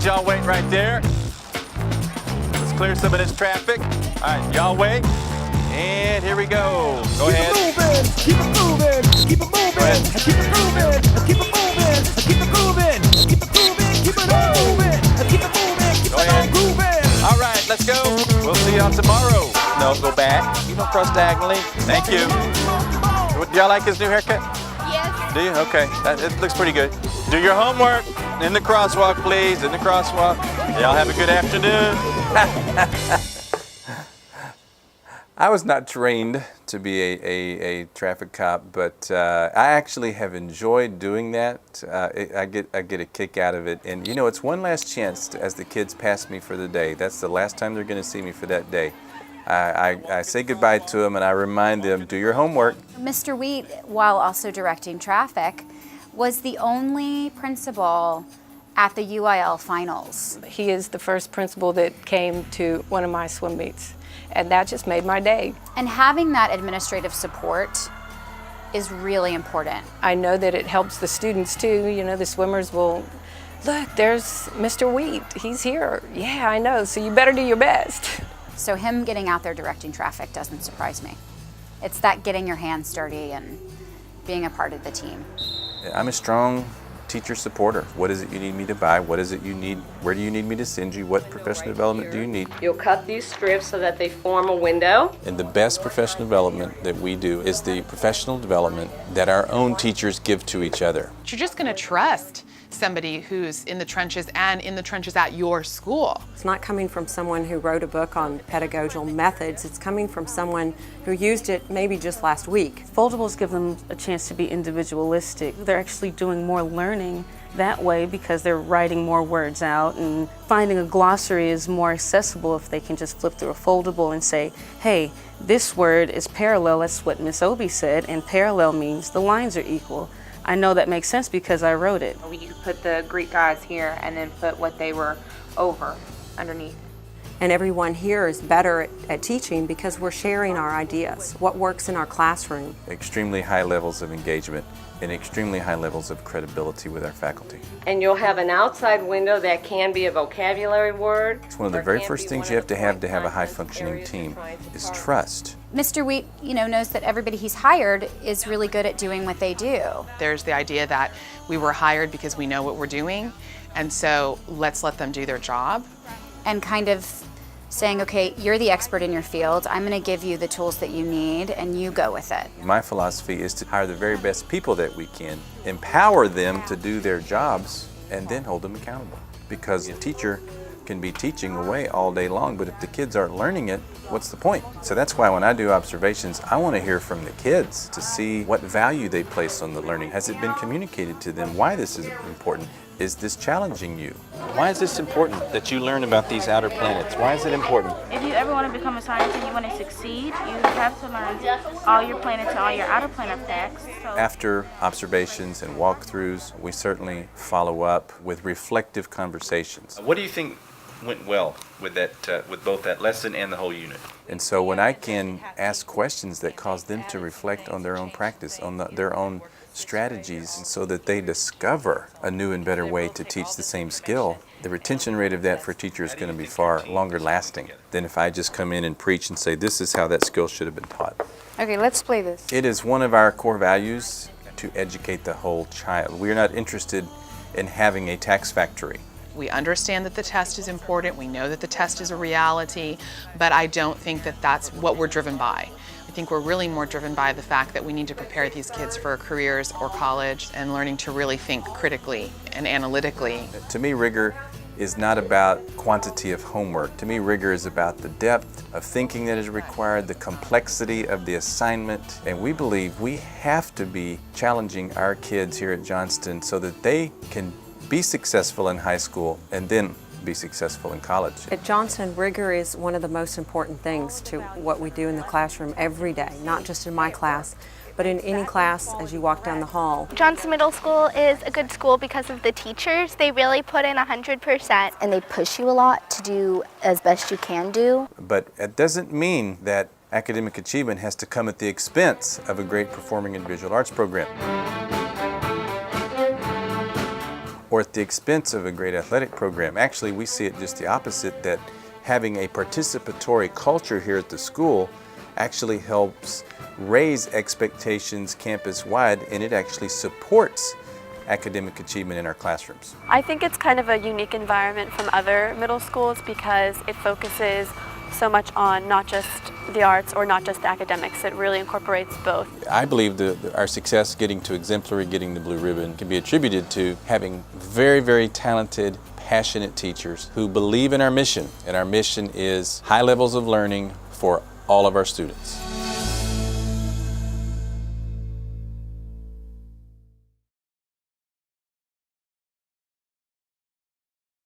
please, y'all wait right there. Let's clear some of this traffic. All right, y'all wait. And here we go. Go ahead. Keep it moving, keep it moving, keep it moving, keep it moving, keep it moving, keep it moving, keep it on moving, keep it moving, keep it on grooving. All right, let's go. We'll see y'all tomorrow. No, go back. You don't cross diagonally. Thank you. Do y'all like his new haircut? Yes. Do you? Okay, it looks pretty good. Do your homework in the crosswalk, please. In the crosswalk. Y'all have a good afternoon. I was not trained to be a traffic cop, but I actually have enjoyed doing that. I get a kick out of it. And you know, it's one last chance as the kids pass me for the day. That's the last time they're going to see me for that day. I say goodbye to them and I remind them, do your homework. Mr. Wheat, while also directing traffic, was the only principal at the UIL finals. He is the first principal that came to one of my swim meets, and that just made my day. And having that administrative support is really important. I know that it helps the students too. You know, the swimmers will, look, there's Mr. Wheat, he's here. Yeah, I know, so you better do your best. So him getting out there directing traffic doesn't surprise me. It's that getting your hands dirty and being a part of the team. I'm a strong teacher supporter. What is it you need me to buy? What is it you need? Where do you need me to send you? What professional development do you need? You'll cut these strips so that they form a window. And the best professional development that we do is the professional development that our own teachers give to each other. You're just going to trust somebody who's in the trenches and in the trenches at your school. It's not coming from someone who wrote a book on pedagogical methods. It's coming from someone who used it maybe just last week. Foldables give them a chance to be individualistic. They're actually doing more learning that way because they're writing more words out, and finding a glossary is more accessible if they can just flip through a foldable and say, hey, this word is parallel, that's what Miss Obi said, and parallel means the lines are equal. I know that makes sense because I wrote it. You could put the Greek gods here and then put what they were over underneath. And everyone here is better at teaching because we're sharing our ideas, what works in our classroom. Extremely high levels of engagement and extremely high levels of credibility with our faculty. And you'll have an outside window that can be a vocabulary word. It's one of the very first things you have to have a high-functioning team is trust. Mr. Wheat, knows that everybody he's hired is really good at doing what they do. There's the idea that we were hired because we know what we're doing, and so let's let them do their job. And kind of saying, okay, you're the expert in your field, I'm going to give you the tools that you need, and you go with it. My philosophy is to hire the very best people that we can, empower them to do their jobs, and then hold them accountable. Because the teacher can be teaching away all day long, but if the kids aren't learning it, what's the point? So that's why when I do observations, I want to hear from the kids to see what value they place on the learning. Has it been communicated to them why this is important? Is this challenging you? Why is this important that you learn about these outer planets? Why is it important? If you ever want to become a scientist and you want to succeed, you have to learn all your planets and all your outer planet facts. After observations and walkthroughs, we certainly follow up with reflective conversations. What do you think went well with that, with both that lesson and the whole unit? And so when I can ask questions that cause them to reflect on their own practice, on their own strategies, so that they discover a new and better way to teach the same skill, the retention rate of that for teachers is going to be far longer lasting than if I just come in and preach and say this is how that skill should have been taught. Okay, let's play this. It is one of our core values to educate the whole child. We are not interested in having a tax factory. We understand that the test is important, we know that the test is a reality, but I don't think that that's what we're driven by. I think we're really more driven by the fact that we need to prepare these kids for careers or college and learning to really think critically and analytically. To me, rigor is not about quantity of homework. To me, rigor is about the depth of thinking that is required, the complexity of the assignment, and we believe we have to be challenging our kids here at Johnston so that they can be successful in high school and then be successful in college. At Johnston, rigor is one of the most important things to what we do in the classroom every day, not just in my class, but in any class as you walk down the hall. Johnston Middle School is a good school because of the teachers. They really put in 100%. And they push you a lot to do as best you can do. But it doesn't mean that academic achievement has to come at the expense of a great performing and visual arts program. or at the expense of a great athletic program. Actually, we see it just the opposite, that having a participatory culture here at the school actually helps raise expectations campus-wide, and it actually supports academic achievement in our classrooms. I think it's kind of a unique environment from other middle schools because it focuses so much on not just the arts or not just the academics. It really incorporates both. I believe our success getting to exemplary, getting the blue ribbon, can be attributed to having very, very talented, passionate teachers who believe in our mission, and our mission is high levels of learning for all of our students.